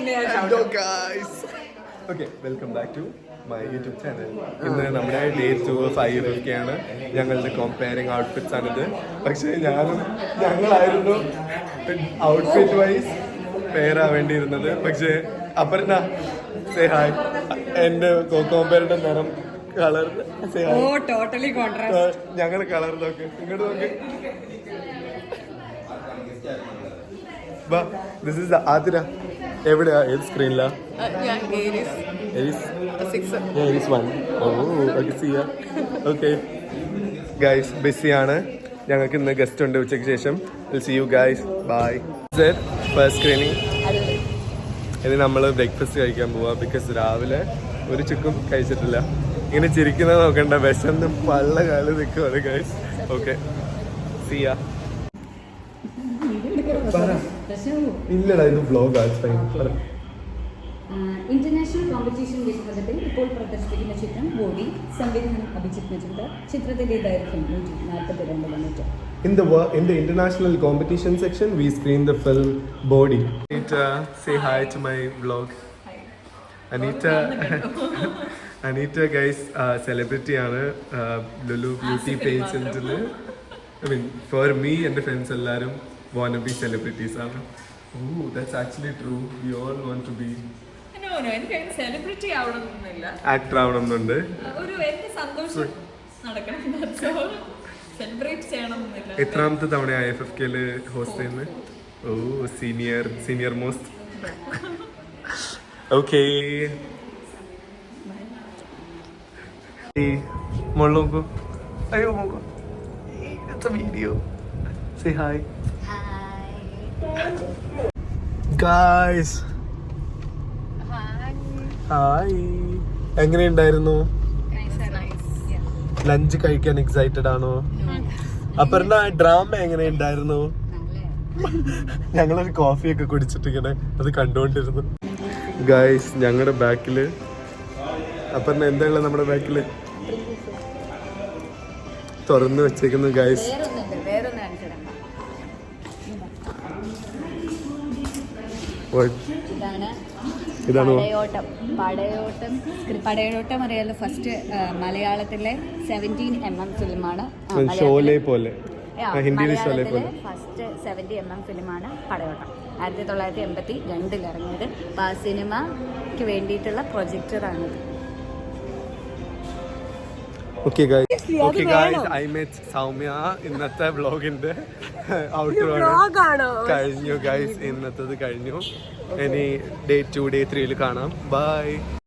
Okay, welcome back to my YouTube channel. ഇന്ന് നമ്മുടെ day 2 5 ഒക്കെയാണ്. ഞങ്ങളുടെ കമ്പയറിംഗ് ഔട്ട്ഫിറ്റ്സ് ആണിത്. പക്ഷേ ഞങ്ങളായിരുന്നു ഔട്ട്ഫിറ്റ് വൈസ് പെയർ ആവേണ്ടിയിരുന്നത്. പക്ഷേ അപർണ സേ ഹായ്. എൻ്റെ കോമ്പയറുടെ നിറം കളർ ഞങ്ങൾ കളർ നോക്ക് ഇങ്ങോട്ട് നോക്ക്. This is the Adira. എവിടെയാ ഏത് സ്ക്രീനിലാ? Aries 1. ഓക്കെ ഗൈസ് ബിസിയാണ്. ഞങ്ങൾക്ക് ഇന്ന് ഗസ്റ്റ് ഉണ്ട് ഉച്ചയ്ക്ക് ശേഷം. Will see you guys. Bye. First screening. ഇനി നമ്മൾ ബ്രേക്ക്ഫാസ്റ്റ് കഴിക്കാൻ പോവാ. ബിക്കോസ് രാവിലെ ഒരു ചുക്കും കഴിച്ചിട്ടില്ല. ഇങ്ങനെ ചിരിക്കുന്നത് നോക്കണ്ട, വിശന്ന് പള്ള കാല് നിൽക്കുവാണ് ഗൈസ്. ഓക്കെ സീ യാ. ഇല്ലടാ ഇത് ബ്ലോഗ്. ഇന്റർനാഷണൽ കോമ്പറ്റീഷൻ വിഭാഗത്തിൽ ഇപ്പോൾ പ്രദർശിപ്പിക്കുന്ന ചിത്രം ബോഡി. സംവിധാനം അഭിജിത്ത് മജുംദാർ. ചിത്രത്തിന്റെ ദൈർഘ്യം 142 minute. In the international competition section, we screened the film Body. Anita, say hi to my vlog. Anita guys, celebrity ആണ്. Lulu beauty page until I mean for me and the friends എല്ലാരും wanna be celebrities ആണ്. Oh, that's actually true. We all want to be. No, എനിക്ക് celebrity ആവണമെന്നില്ല. Actor ആവണമെന്നുണ്ട്. ഒരു എന്റെ സന്തോഷം നടക്കണം. Celebrate ചെയ്യണമെന്നില്ല. എത്രാമത്തെ തവണ IFFKല് ഹോസ്റ്റ് ചെയ്യുന്നത്? ഓ സീനിയർ മോസ്റ്റ്. ഓക്കെ മോള് നോക്കൂ. അയ്യോ നോക്കൂ. It's a video. Say hi. Guys. Hi. എങ്ങനെയുണ്ടായിരുന്നു? ലഞ്ച് കഴിക്കാൻ എക്സൈറ്റഡ് ആണോ? അപർണ ഡ്രാമ എങ്ങനെയുണ്ടായിരുന്നു? ഞങ്ങളൊരു കോഫിയൊക്കെ കുടിച്ചിട്ട് ഇങ്ങനെ അത് കണ്ടുകൊണ്ടിരുന്നു. ഗൈസ് ഞങ്ങളുടെ ബാക്കില് അപർണ എന്താ ഉള്ളത്? നമ്മുടെ ബാക്കില് തുറന്നു വെച്ചേക്കുന്നു ഗൈസ്. ഇതാണ് പടയോട്ടം അറിയാലോ. ഫസ്റ്റ് മലയാളത്തിലെ 17mm ഫിലിമാണ്. ഷോലെ പോലെ ഫസ്റ്റ് 70mm ഫിലിമാണ് പടയോട്ടം. 1982 ഇറങ്ങിയത്. അപ്പോൾ ആ സിനിമയ്ക്ക് വേണ്ടിയിട്ടുള്ള പ്രൊജക്ടറാണിത്. Okay guys, I met Soumya. ഇന്നത്തെ വ്ലോഗിന്റെ ഔട്ട്ഡോർ കഴിഞ്ഞു ഗൈസ്. ഇന്നത്തത് കഴിഞ്ഞു. ഇനി ഡേ 2 ഡേ 3 കാണാം. ബൈ.